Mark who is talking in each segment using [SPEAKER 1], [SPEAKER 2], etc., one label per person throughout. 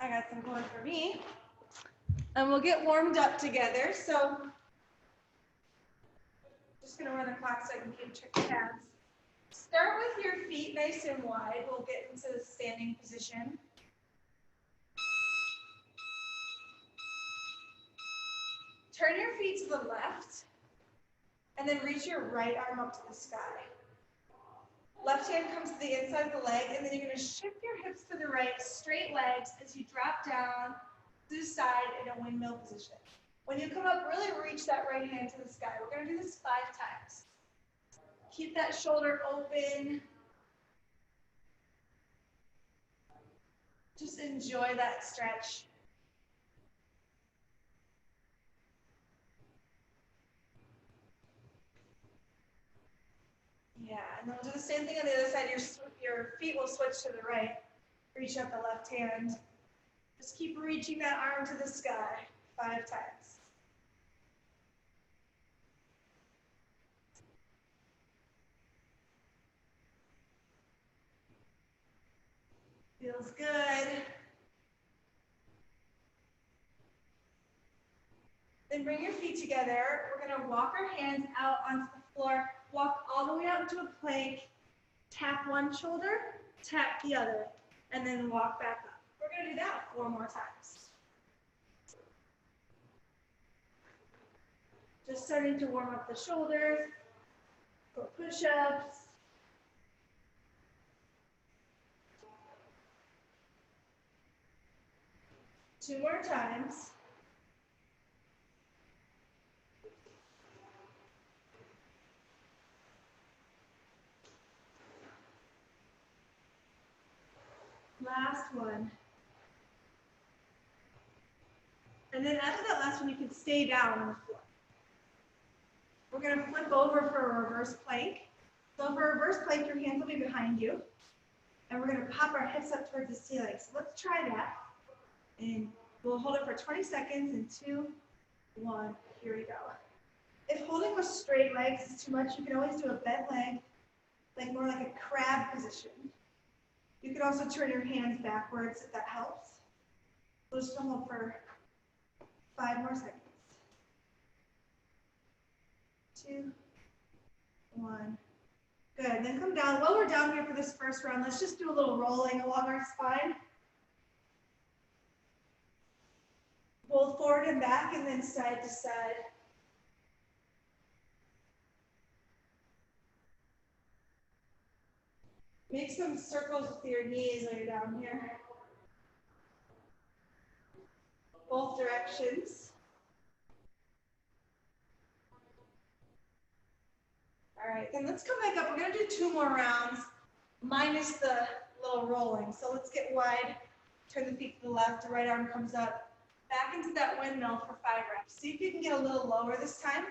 [SPEAKER 1] I got some going for me. And we'll get warmed up together. So just gonna run the clock so I can keep track of tabs. Start with your feet nice and wide. We'll get into the standing position. Turn your feet to the left, and then reach your right arm up to the sky. Left hand comes to the inside of the leg, and then you're going to shift your hips to the right, straight legs as you drop down to the side in a windmill position. When you come up, really reach that right hand to the sky. We're going to do this 5 times. Keep that shoulder open. Just enjoy that stretch. Yeah, and then we'll do the same thing on the other side. Your feet will switch to the right. Reach up the left hand. Just keep reaching that arm to the sky 5 times. Feels good. Then bring your feet together. We're going to walk our hands out onto the floor. Walk all the way out into a plank. Tap one shoulder, tap the other, and then walk back up. We're going to do that 4 more times. Just starting to warm up the shoulders for push-ups. Two more times. Last one. And then after that last one, you can stay down on the floor. We're going to flip over for a reverse plank. So for a reverse plank, your hands will be behind you. And we're going to pop our hips up towards the ceiling. So let's try that. And we'll hold it for 20 seconds in 2, 1. Here we go. If holding with straight legs is too much, you can always do a bent leg, like more like a crab position. You can also turn your hands backwards if that helps. We'll just hold for 5 more seconds. 2, 1. Good. Then come down. While we're down here for this first round, let's just do a little rolling along our spine. Both forward and back, and then side to side. Make some circles with your knees while you're down here. Both directions. All right, then let's come back up. We're going to do 2 more rounds, minus the little rolling. So let's get wide. Turn the feet to the left. The right arm comes up. Back into that windmill for 5 reps. See if you can get a little lower this time.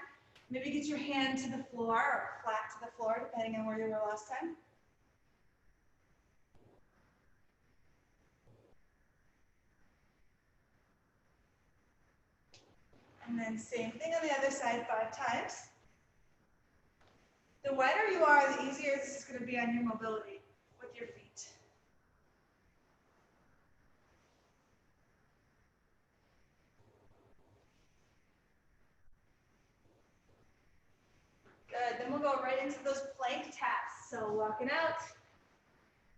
[SPEAKER 1] Maybe get your hand to the floor or flat to the floor, depending on where you were last time. And then same thing on the other side 5 times. The wider you are, the easier this is going to be on your mobility with your feet. Good, then we'll go right into those plank taps. So walking out,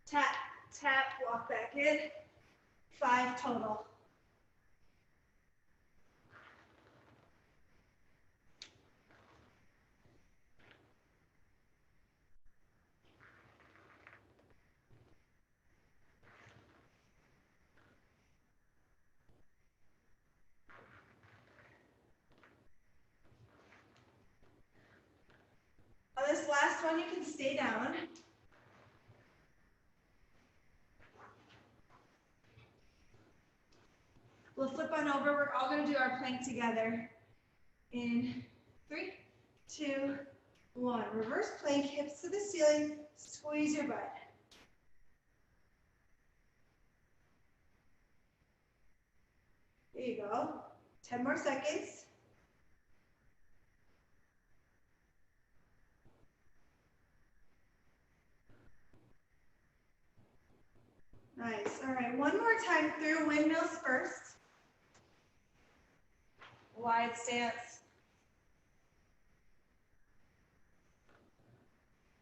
[SPEAKER 1] tap, tap, walk back in, 5 total. On this last one, you can stay down. We'll flip on over. We're all going to do our plank together. In 3, 2, 1. Reverse plank, hips to the ceiling. Squeeze your butt. There you go. 10 more seconds. Nice. All right, one more time through windmills first. Wide stance.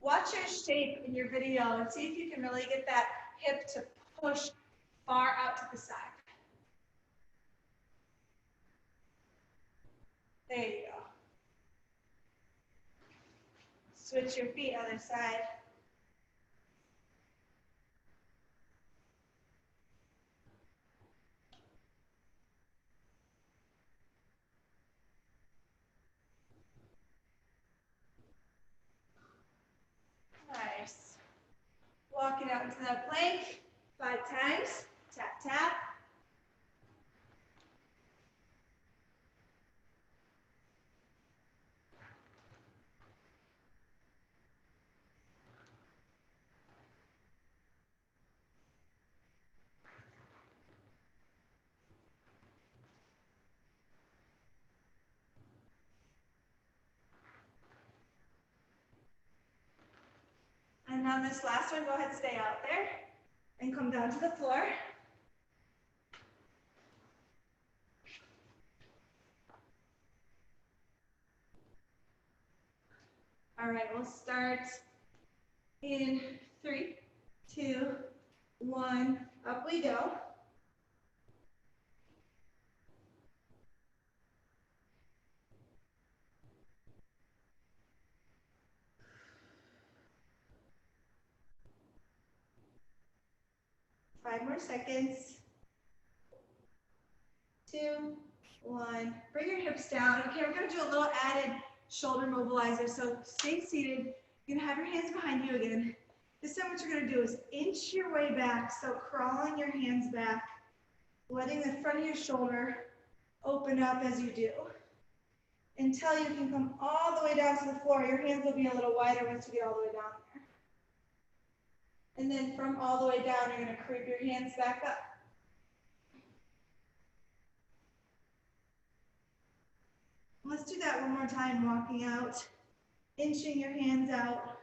[SPEAKER 1] Watch your shape in your video and see if you can really get that hip to push far out to the side. There you go. Switch your feet other side. Nice. Walking out into that plank 5 times. Tap, tap. And on this last one, go ahead and stay out there and come down to the floor. All right, we'll start in 3, 2, 1, up we go. Five more seconds. 2, 1. Bring your hips down. Okay, we're going to do a little added shoulder mobilizer. So stay seated. You're going to have your hands behind you again. This time what you're going to do is inch your way back. So crawling your hands back, letting the front of your shoulder open up as you do, until you can come all the way down to the floor. Your hands will be a little wider once you get all the way down there. And then from all the way down, you're going to creep your hands back up. Let's do that one more time, walking out, inching your hands out.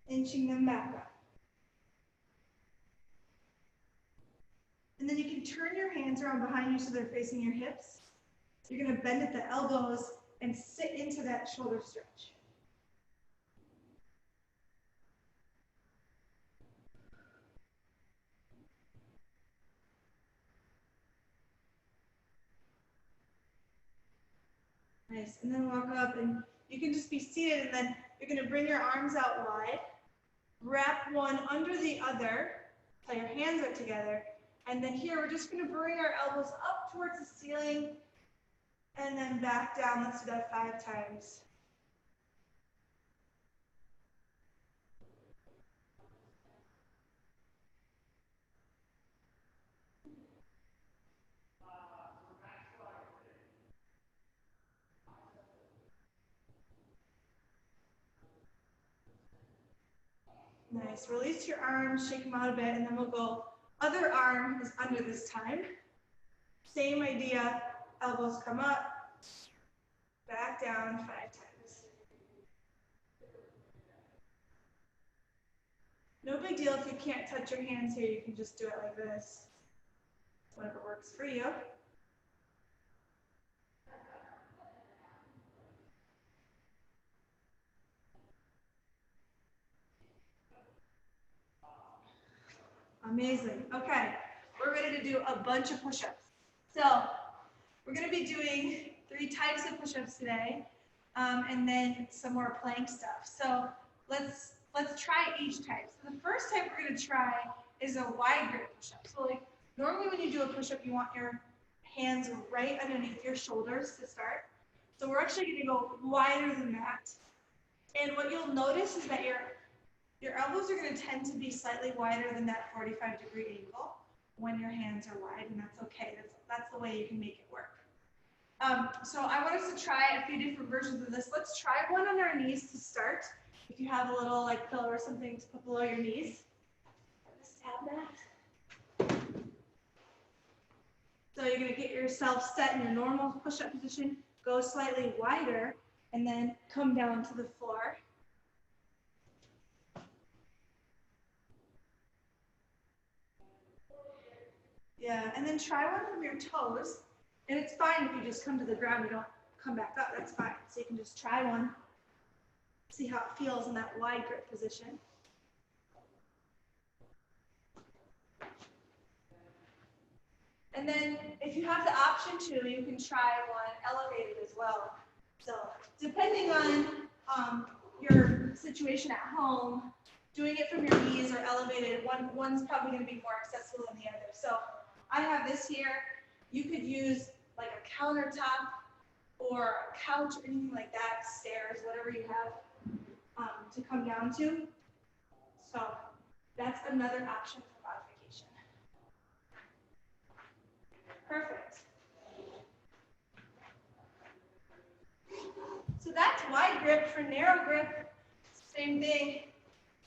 [SPEAKER 1] Inching them back up. And then you can turn your hands around behind you so they're facing your hips. You're going to bend at the elbows and sit into that shoulder stretch. Nice. And then walk up, and you can just be seated, and then you're going to bring your arms out wide, wrap one under the other, so your hands are together. And then here, we're just going to bring our elbows up towards the ceiling and then back down. Let's do that 5 times. Nice. Release your arms, shake them out a bit, and then we'll go other arm is under this time. Same idea, elbows come up, back down 5 times. No big deal if you can't touch your hands here, you can just do it like this. Whatever works for you. Amazing. Okay, we're ready to do a bunch of push-ups. So we're going to be doing 3 types of push-ups today, and then some more plank stuff. So let's try each type. So the first type we're going to try is a wide grip push-up. So like normally when you do a push-up, you want your hands right underneath your shoulders to start. So we're actually going to go wider than that. And what you'll notice is that your elbows are going to tend to be slightly wider than that 45-degree angle when your hands are wide, and that's okay. That's the way you can make it work. So I want us to try a few different versions of this. Let's try one on our knees to start. If you have a little like pillow or something to put below your knees, just have that. So you're going to get yourself set in your normal push-up position, go slightly wider, and then come down to the floor. Yeah, and then try one from your toes. And it's fine if you just come to the ground, you don't come back up, that's fine. So you can just try one, see how it feels in that wide grip position. And then if you have the option to, you can try one elevated as well. So depending on your situation at home, doing it from your knees or elevated, one's probably going to be more accessible than the other. So I have this here. You could use like a countertop or a couch or anything like that, stairs, whatever you have to come down to. So that's another option for modification. Perfect. So that's wide grip. For narrow grip, same thing.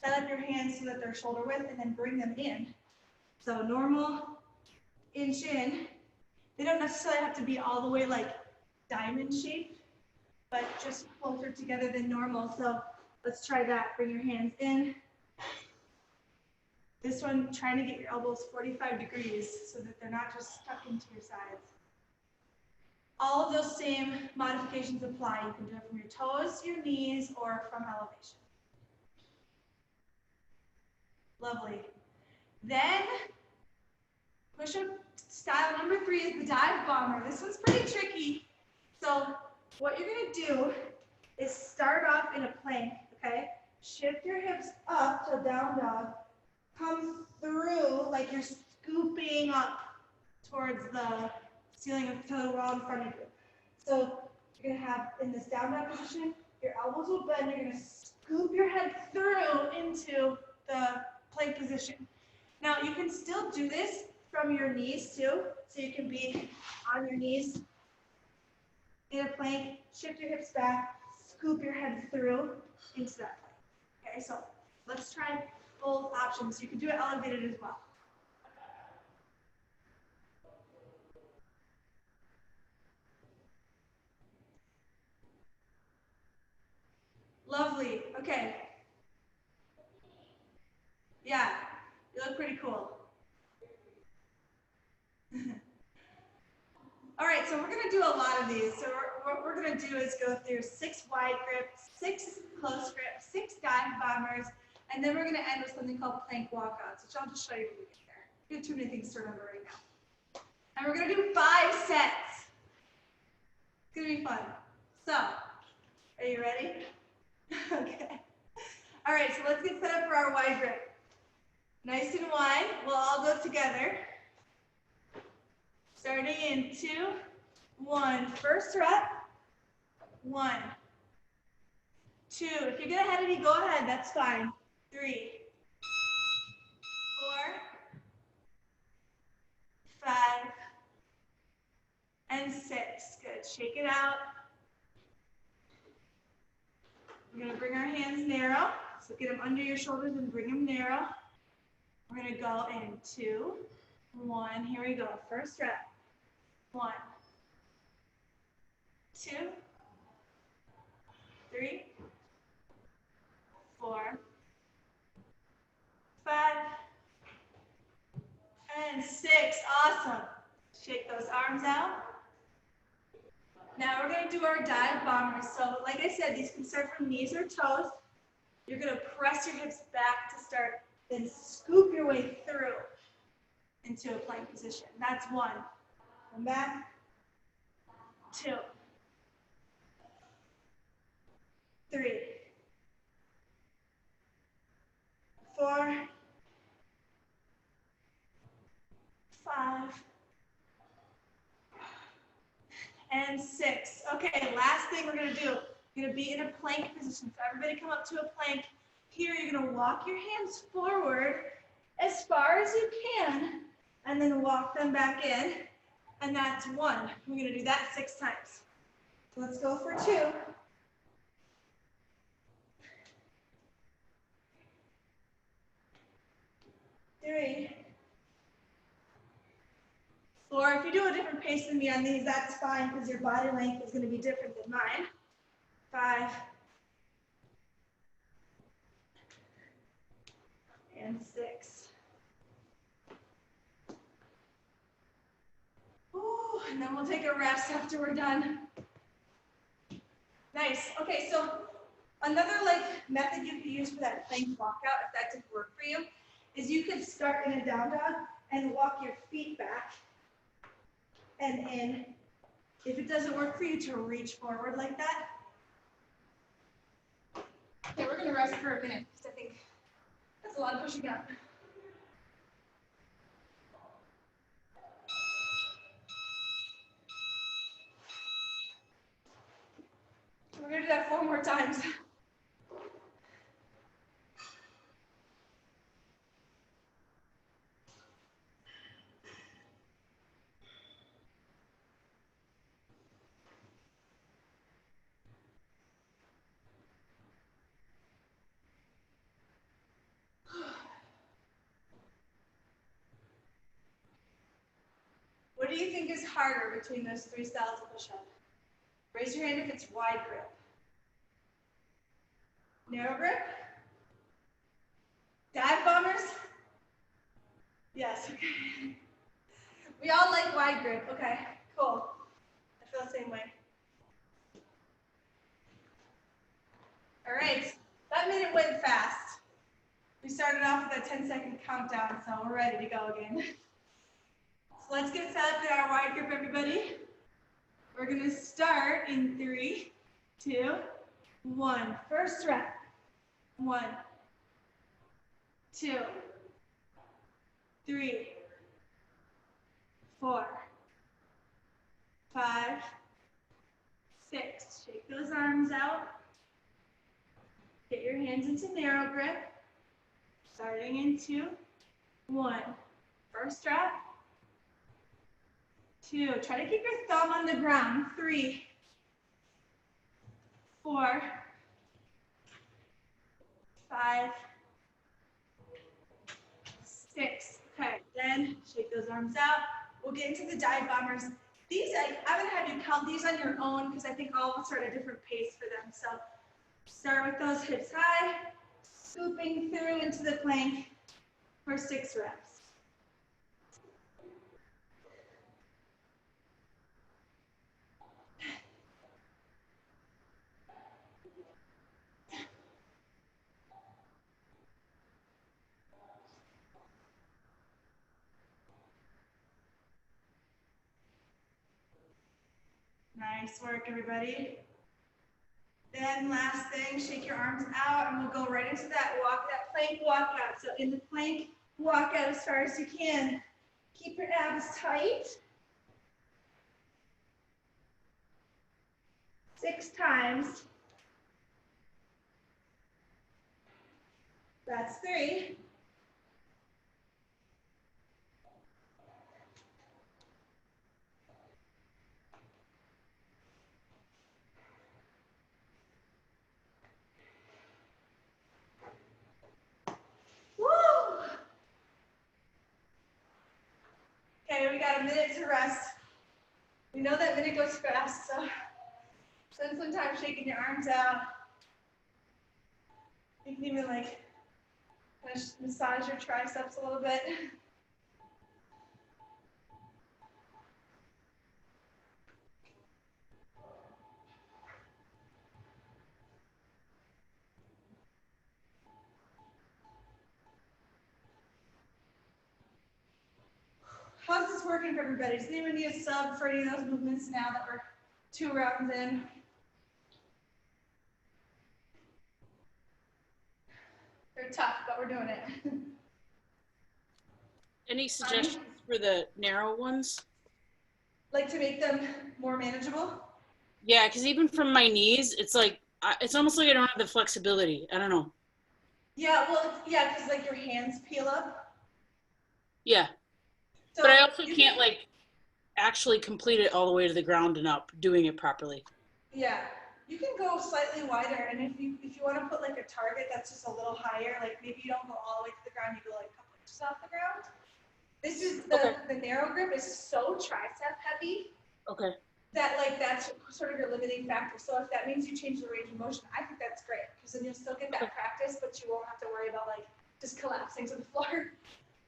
[SPEAKER 1] Set up your hands so that they're shoulder width and then bring them in. So normal, inch in. They don't necessarily have to be all the way like diamond shaped, but just closer together than normal. So let's try that. Bring your hands in. This one, trying to get your elbows 45 degrees so that they're not just stuck into your sides. All of those same modifications apply. You can do it from your toes, your knees, or from elevation. Lovely. Then, push-up style number 3 is the dive bomber. This one's pretty tricky. So what you're going to do is start off in a plank, okay? Shift your hips up to down dog. Come through like you're scooping up towards the ceiling of the wall in front of you. So you're going to have, in this down dog position, your elbows will bend. You're going to scoop your head through into the plank position. Now you can still do this from your knees too. So you can be on your knees in a plank, shift your hips back, scoop your head through into that plank. Okay, so let's try both options. You can do it elevated as well. Lovely. Okay. Yeah, you look pretty cool. All right, so we're going to do a lot of these. So what we're going to do is go through 6 wide grips, 6 close grips, 6 dive bombers, and then we're going to end with something called plank walkouts, which I'll just show you when we get there. We have too many things to remember right now. And we're going to do 5 sets. It's going to be fun. So, are you ready? Okay. All right, so let's get set up for our wide grip. Nice and wide. We'll all go together. Starting in 2, 1. First rep. 1, 2. If you get ahead of me, go ahead. That's fine. 3, 4, 5, and 6. Good. Shake it out. We're going to bring our hands narrow. So get them under your shoulders and bring them narrow. We're going to go in 2, 1. Here we go. First rep. 1, 2, 3, 4, 5, and 6. Awesome. Shake those arms out. Now we're going to do our dive bombers. So like I said, these can start from knees or toes. You're going to press your hips back to start, then scoop your way through into a plank position. That's 1. Come back. 2, 3, 4, 5, and 6. Okay, last thing we're going to do. You're going to be in a plank position. So everybody come up to a plank. Here you're going to walk your hands forward as far as you can, and then walk them back in. And that's 1. We're going to do that 6 times. So let's go for 2. 3, Or if you do a different pace than me on these, that's fine because your body length is going to be different than mine. 5 and 6. Ooh, and then we'll take a rest after we're done. Nice. Okay, so another method you could use for that plank walkout, if that didn't work for you, is you could start in a down dog and walk your feet back and in. If it doesn't work for you, to reach forward like that. Okay, we're gonna rest for a minute because I think that's a lot of pushing up. We're gonna do that 4 more times. What do you think is harder between those 3 styles of push-up? Raise your hand if it's wide grip. Narrow grip? Dive bombers? Yes, okay. We all like wide grip. Okay, cool. I feel the same way. All right, that minute went fast. We started off with a 10-second countdown, so we're ready to go again. So let's get set up in our wide grip, everybody. We're gonna start in 3, 2, 1. First rep. 1, 2, 3, 4, 5, 6. Shake those arms out. Get your hands into narrow grip. Starting in 2, 1. First rep. 2. Try to keep your thumb on the ground. 3, 4, 5, 6. Okay, then shake those arms out. We'll get into the dive bombers. These, I'm going to have you count these on your own because I think all of us are at a different pace for them. So start with those hips high, scooping through into the plank for 6 reps. Nice work, everybody. Then last thing, shake your arms out and we'll go right into that plank walkout. So in the plank walkout as far as you can. Keep your abs tight. 6 times. That's 3. Woo! Okay, we got a minute to rest. We know that minute goes fast, so spend some time shaking your arms out. You can even kind of massage your triceps a little bit. How's this working for everybody? Does anyone need a sub for any of those movements now that we're 2 rounds in? They're tough, but we're doing it.
[SPEAKER 2] Any suggestions for the narrow ones?
[SPEAKER 1] Like to make them more manageable?
[SPEAKER 2] Yeah, because even from my knees, it's it's almost like I don't have the flexibility. I don't know.
[SPEAKER 1] Yeah, well, yeah, because your hands peel up.
[SPEAKER 2] Yeah,
[SPEAKER 1] So
[SPEAKER 2] but I also can't actually complete it all the way to the ground and up, doing it properly.
[SPEAKER 1] Yeah, you can go slightly wider, and if you want to put a target that's just a little higher, maybe you don't go all the way to the ground, you go a couple inches off the ground. This is
[SPEAKER 2] Okay.
[SPEAKER 1] the narrow grip is so tricep heavy
[SPEAKER 2] Okay.
[SPEAKER 1] that like that's sort of your limiting factor. So if that means you change the range of motion, I think that's great because then you'll still get that practice, but you won't have to worry about like just collapsing to the floor.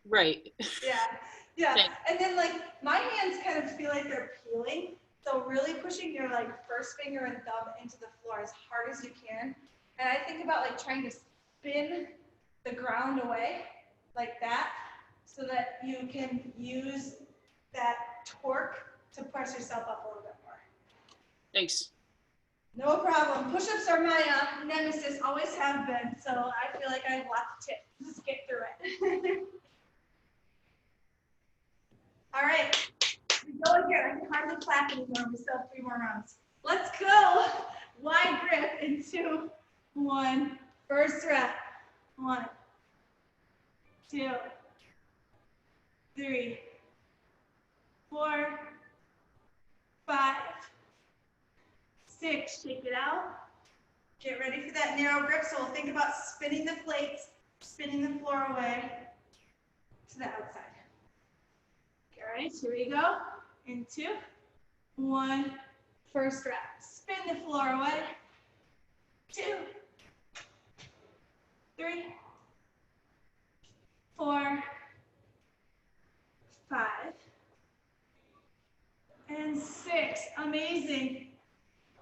[SPEAKER 2] Right.
[SPEAKER 1] Yeah, yeah.
[SPEAKER 2] Thanks.
[SPEAKER 1] And then like my hands kind of feel like they're peeling. So really pushing your like first finger and thumb into the floor as hard as you can. And I think about like trying to spin the ground away like that so that you can use that torque to press yourself up a little bit more.
[SPEAKER 2] Thanks.
[SPEAKER 1] No problem. Push-ups are my nemesis, always have been. So I feel like I have lots of tips. Just get through it. All right, we go again. I can hardly clap anymore. We still have 3 more rounds. Let's go. Wide grip in 2, 1. First rep. 1, 2, 3, 4, 5, 6. Shake it out. Get ready for that narrow grip. So we'll think about spinning the plates, spinning the floor away to the outside. All right, here we go. In 2, 1. First rep. Spin the floor away. 2, 3, 4, 5, and 6. Amazing.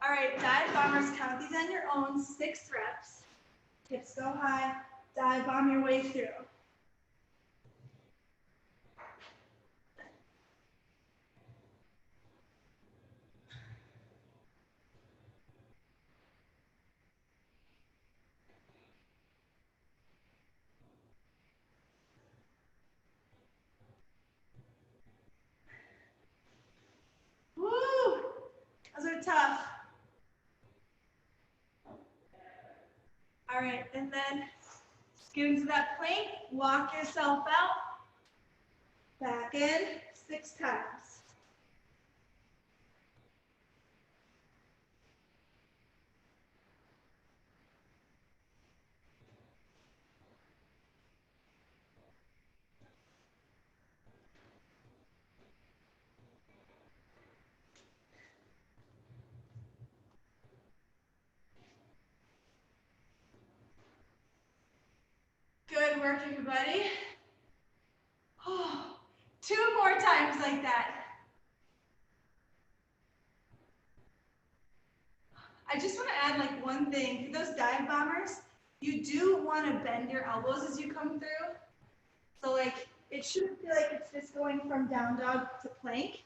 [SPEAKER 1] All right, dive bombers, count these on your own. 6 reps. Hips go high. Dive bomb your way through. Woo! Those are tough. All right, and then just get into that plank. Walk yourself out. Back in 6 times. Good work, everybody. Oh, 2 more times like that. I just want to add like one thing. For those dive bombers, you do want to bend your elbows as you come through. So like, it shouldn't feel like it's just going from down dog to plank.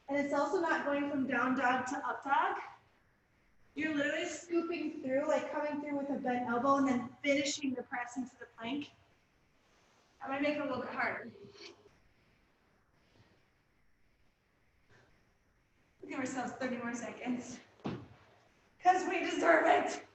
[SPEAKER 1] And it's also not going from down dog to up dog. You're literally scooping through, like coming through with a bent elbow and then finishing the press into the plank. That might make it a little bit harder. We'll give ourselves 30 more seconds. Because we deserve it.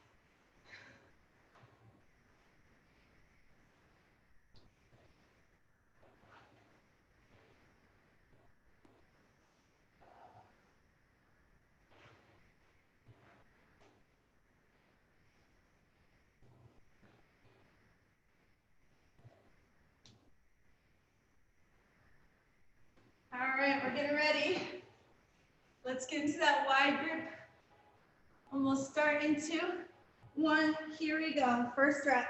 [SPEAKER 1] All right, we're getting ready. Let's get into that wide grip. And we'll start in 2, 1. Here we go. First rep.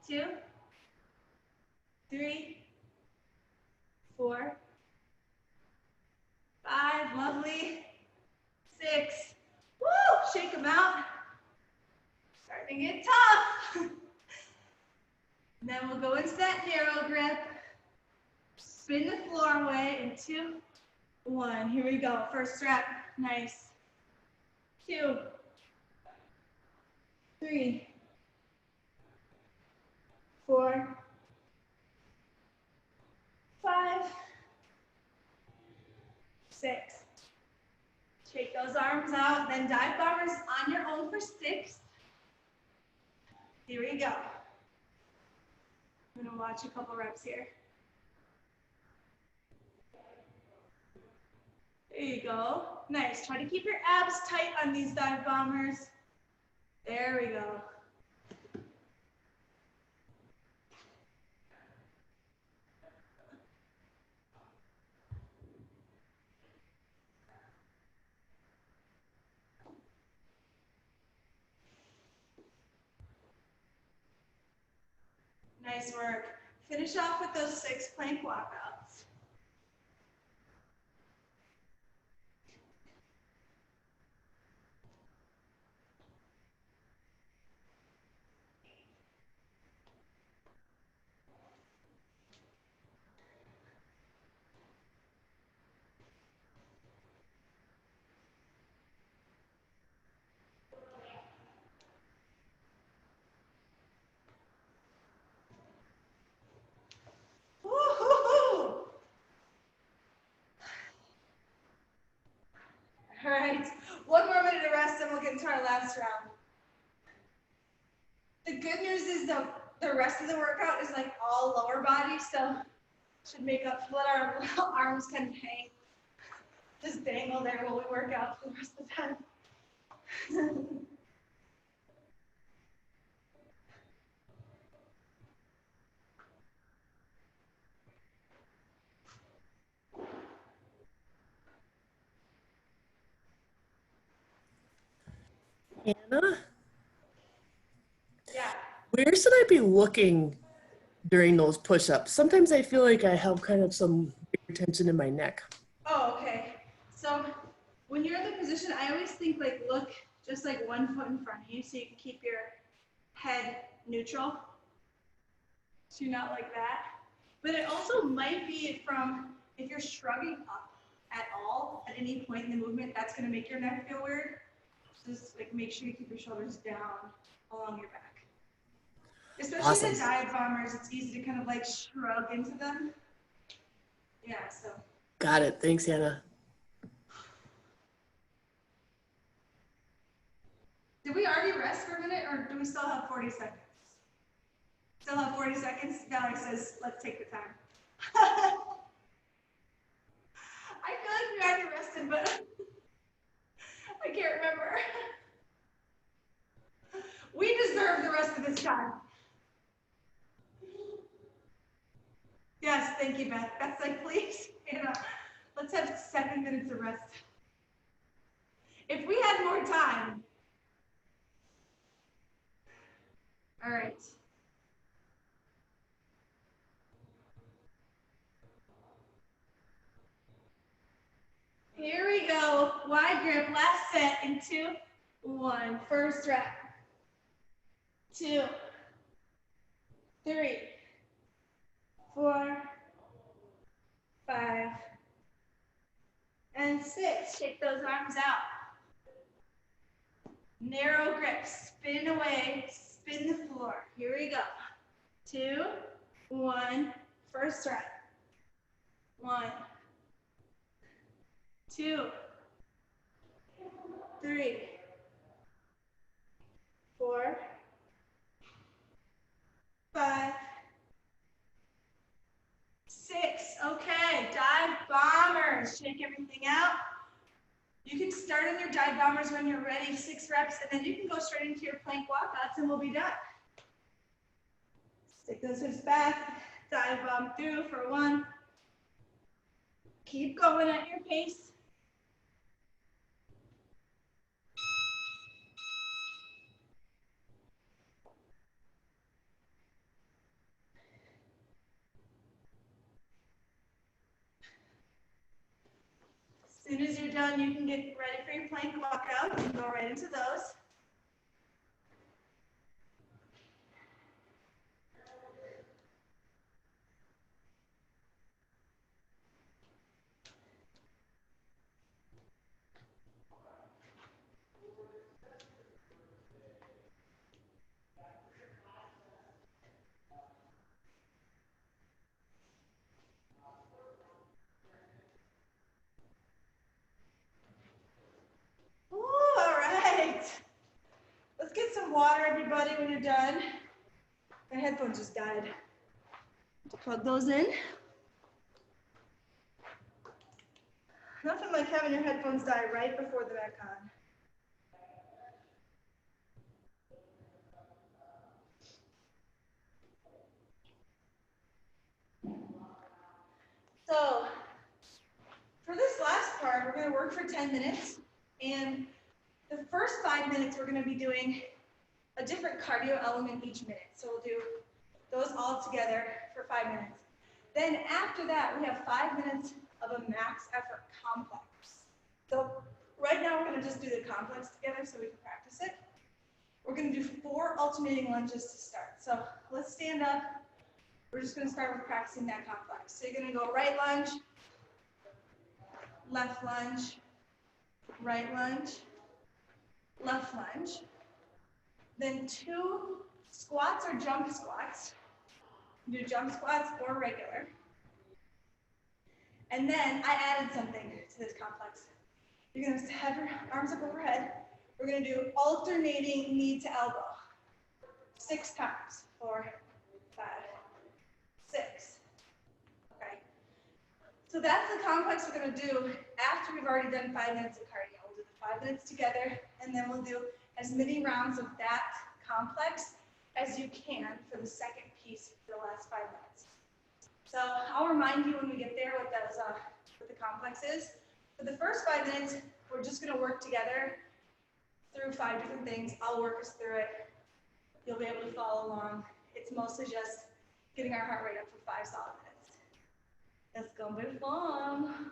[SPEAKER 1] 2, 3, 4, 5. Lovely. 6. Woo! Shake them out. Starting to get tough. And then we'll go into that narrow grip. Spin the floor away in 2, 1. Here we go. First rep. Nice. 2, 3, 4, 5, 6. Shake those arms out. Then dive bombers on your own for 6. Here we go. I'm going to watch a couple reps here. There you go. Nice. Try to keep your abs tight on these dive bombers. There we go. Nice work. Finish off with those 6 plank walkouts. Woo-hoo-hoo! All right, 1 more minute of rest and we'll get into our last round. The good news is the rest of the workout is like all lower body, so should make up, let our arms kind of hang, just dangle there while we work out for the rest of the time.
[SPEAKER 3] Anna,
[SPEAKER 1] Yeah.
[SPEAKER 3] where should I be looking during those push-ups? Sometimes I feel like I have kind of some tension in my neck.
[SPEAKER 1] Oh, okay. So when you're in the position, I always think like look just like 1 foot in front of you so you can keep your head neutral. So you're not like that. But it also might be from if you're shrugging up at all at any point in the movement, that's going to make your neck feel weird. So just like make sure you keep your shoulders down along your back. Especially
[SPEAKER 3] Awesome.
[SPEAKER 1] the dive bombers, it's easy to kind of like shrug into them. Yeah, so.
[SPEAKER 3] Got it. Thanks, Anna.
[SPEAKER 1] Did we already rest for a minute or do we still have 40 seconds? Still have 40 seconds? Valerie says, let's take the time. I feel like we already rested, but I can't remember. We deserve the rest of this time. Yes, thank you, Beth. Beth's like, please, Anna, let's have 7 minutes of rest. If we had more time. All right. Here we go. Wide grip, last set in 2, 1. First rep. 2, 3, 4, 5, and 6. Shake those arms out. Narrow grip, spin away, spin the floor. Here we go. 2, 1. First rep. 1, 2, 3, 4, 5, 6. Okay, dive bombers. Shake everything out. You can start on your dive bombers when you're ready, 6 reps, and then you can go straight into your plank walkouts and we'll be done. Stick those hips back, dive bomb through for 1. Keep going at your pace. As soon as you're done, you can get ready for your plank walkout and go right into those. Ooh, all right. Let's get some water, everybody, when you're done. My headphones just died. Plug those in. Nothing like having your headphones die right before they're back on. So, for this last part, we're going to work for 10 minutes. And the first 5 minutes, we're going to be doing a different cardio element each minute. So we'll do Those all together for 5 minutes. Then after that, we have 5 minutes of a max effort complex. So right now we're going to just do the complex together so we can practice it. We're going to do 4 alternating lunges to start. So let's stand up. We're just going to start with practicing that complex. So you're going to go right lunge, left lunge, right lunge, left lunge. Then 2 squats or jump squats. Do jump squats or regular. And then I added something to this complex. You're going to have your arms up overhead. We're going to do alternating knee to elbow. 6 times. 4, 5, 6. Okay. So that's the complex we're going to do after we've already done 5 minutes of cardio. We'll do the 5 minutes together, and then we'll do as many rounds of that complex as you can for the second piece for the last 5 minutes. So I'll remind you when we get there what the complex is. For the first 5 minutes, we're just going to work together through 5 different things. I'll work us through it. You'll be able to follow along. It's mostly just getting our heart rate up for 5 solid minutes. It's going to be fun.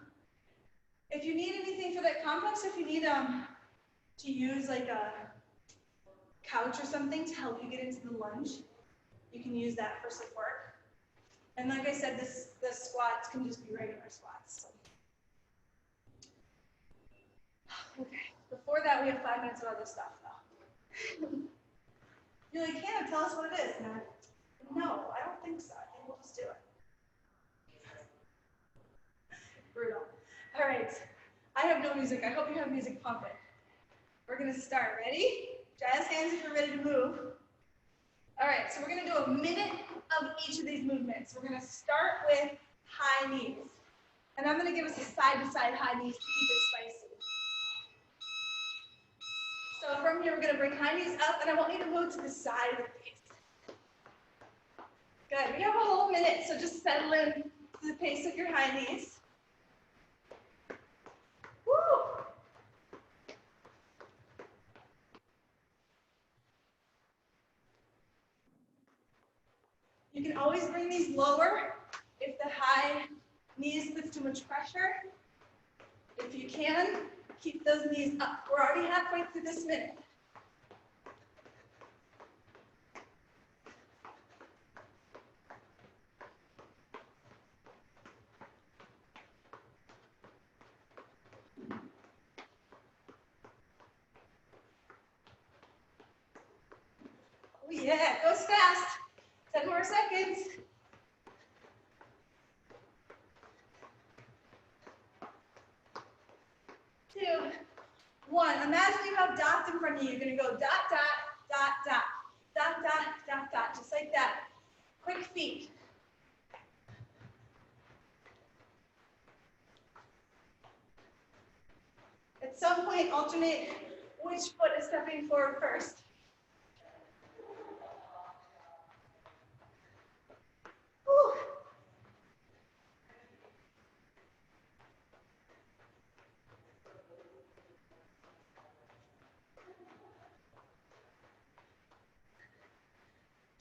[SPEAKER 1] If you need anything for that complex, if you need to use like a couch or something to help you get into the lunge, you can use that for support. And like I said, the squats can just be regular squats. So. Okay, before that we have 5 minutes of other stuff though. You're like, Hannah, tell us what it is. And no, I don't think so. I think we'll just do it. Brutal. All right, I have no music. I hope you have music pumping. We're gonna start. Ready? Jazz hands if you're ready to move. All right, so we're gonna do a minute of each of these movements. We're gonna start with high knees. And I'm gonna give us a side-to-side high knees to keep it spicy. So from here, we're gonna bring high knees up, and I want you to move to the side of the pace. Good, we have a whole minute, so just settle in to the pace of your high knees. Woo! You can always bring these lower if the high knees puts too much pressure. If you can, keep those knees up. We're already halfway through this minute. Oh yeah, it goes fast. 10 more seconds. 2, 1. Imagine you have dots in front of you. You're going to go dot, dot, dot, dot, dot, dot, dot, dot, just like that. Quick feet. At some point, alternate which foot is stepping forward first. Whew.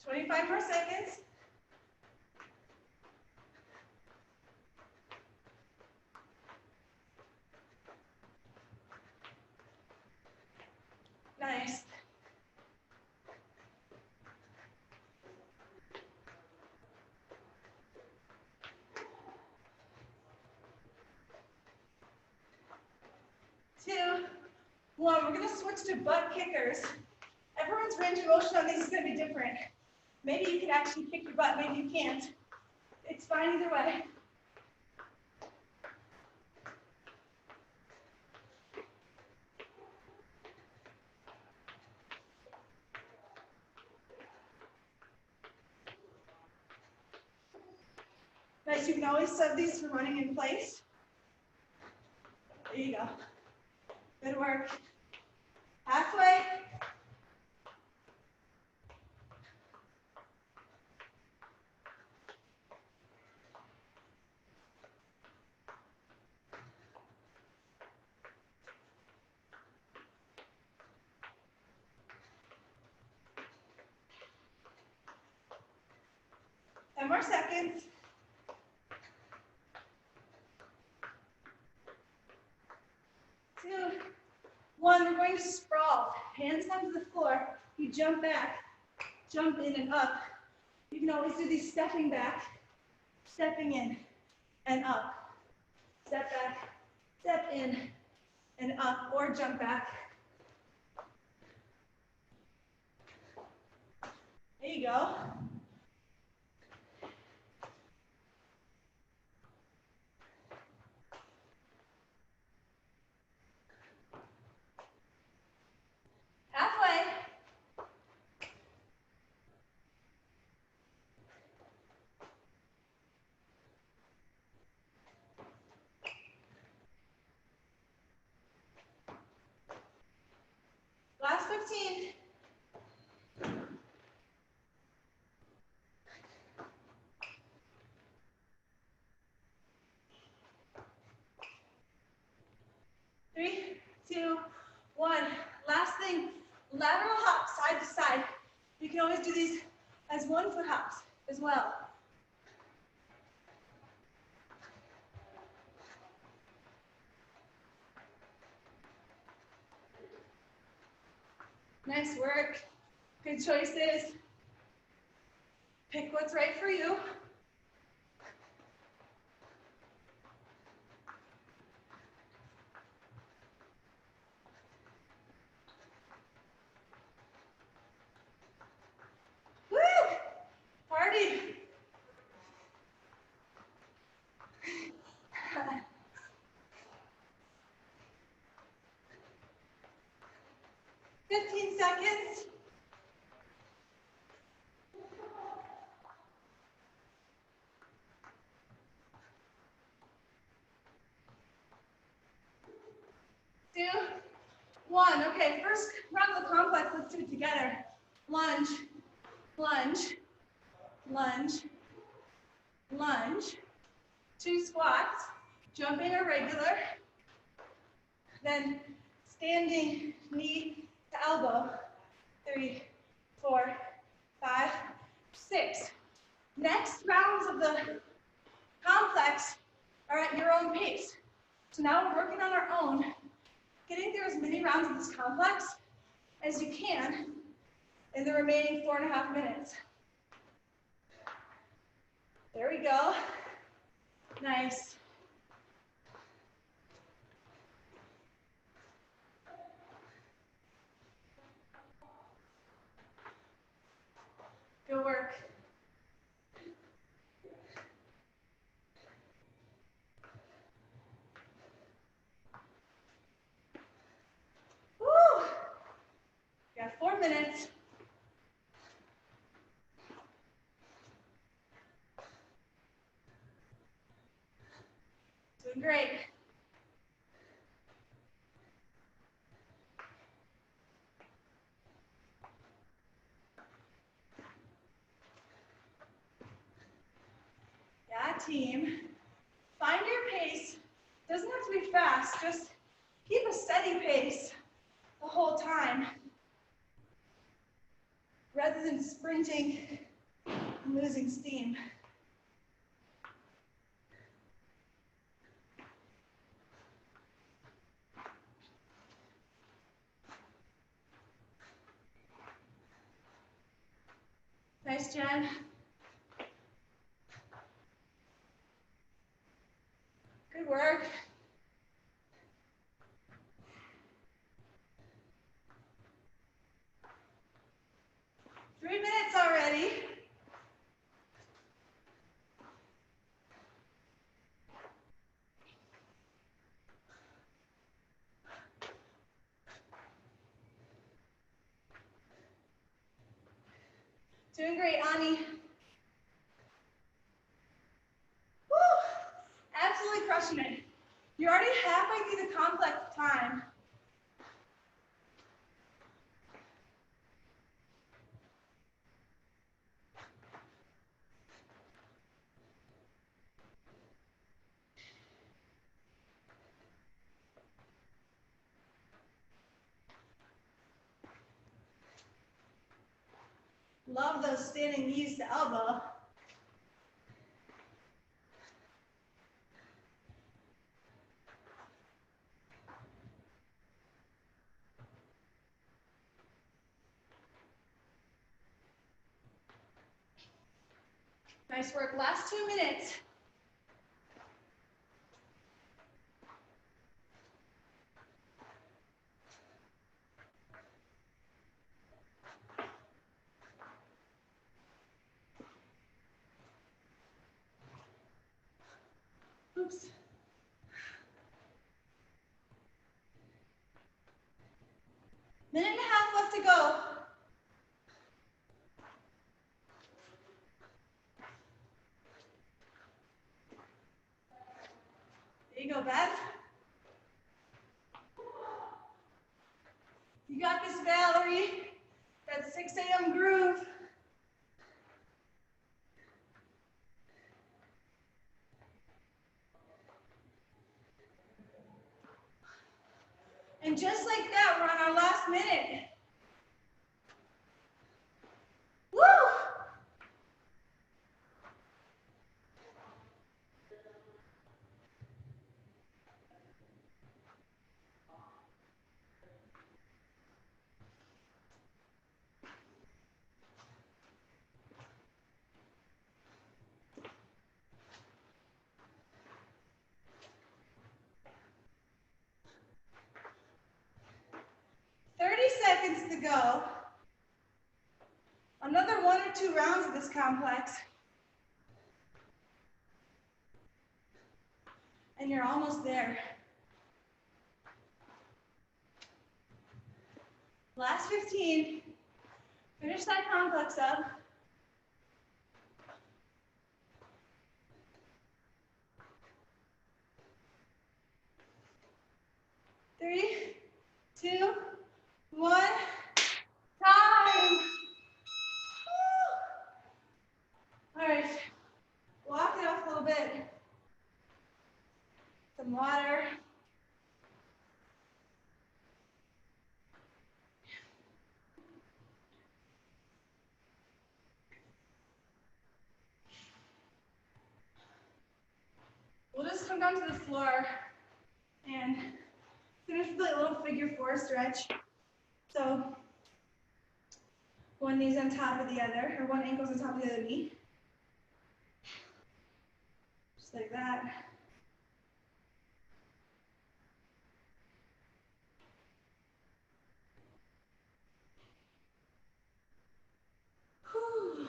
[SPEAKER 1] "25 more seconds. Nice. Two, 1. We're going to switch to butt kickers. Everyone's range of motion on these is going to be different. Maybe you can actually kick your butt, maybe you can't. It's fine either way. Nice, you can always sub these for running in place. There you go. Good work. Halfway. seconds. 2, 1. We're going to sprawl. Hands down to the floor. You jump back, jump in and up. You can always do these stepping back, stepping in and up. Step back, step in and up, or jump back. There you go. Halfway. Last 15. Three, two, one. Last thing, lateral hop side to side. You can always do these as 1 foot hops as well. Nice work. Good choices. Pick what's right for you. Woo! Party. 15 seconds. Two, one. Okay, first round of the complex, let's do it together. Lunge, lunge, lunge, lunge. 2 squats, jumping or regular. Then standing knee to elbow. 3, 4, 5, 6. Next rounds of the complex are at your own pace. So now we're working on our own, getting through as many rounds of this complex as you can in the remaining 4.5 minutes. There we go. Nice. Good work. Woo! You got 4 minutes. Doing great. Yeah, team. Find your pace. Doesn't have to be fast, just keep a steady pace the whole time rather than sprinting and losing steam. Nice, Jen. Good work. Three minutes already. Doing great, Ani. Woo! Absolutely crushing it. You're already halfway through the complex time. Love those standing knees to elbow. Nice work. Last 2 minutes. Oops. Minute and a half left to go. There you go, Beth. You got this, Valerie. That 6 a.m. groove. And just like that, we're on our last minute. Woo! 30 seconds to go. Another 1 or 2 rounds of this complex. And you're almost there. Last 15. Finish that complex up. Three, 2, 1. Time. Woo. All right. Walk it off a little bit. Some water. We'll just come down to the floor and finish with a little figure 4 stretch. So one knee's on top of the other, or one ankle's on top of the other knee. Just like that. Whew.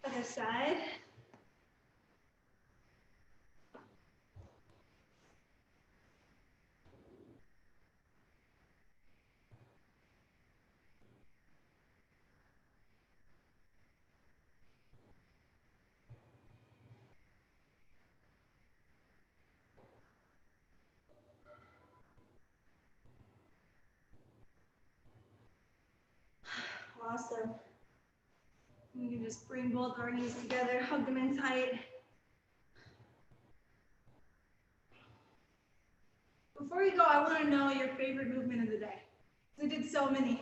[SPEAKER 1] Other side. Awesome. You can just bring both our knees together, hug them in tight. Before we go, I want to know your favorite movement of the day. We did so many.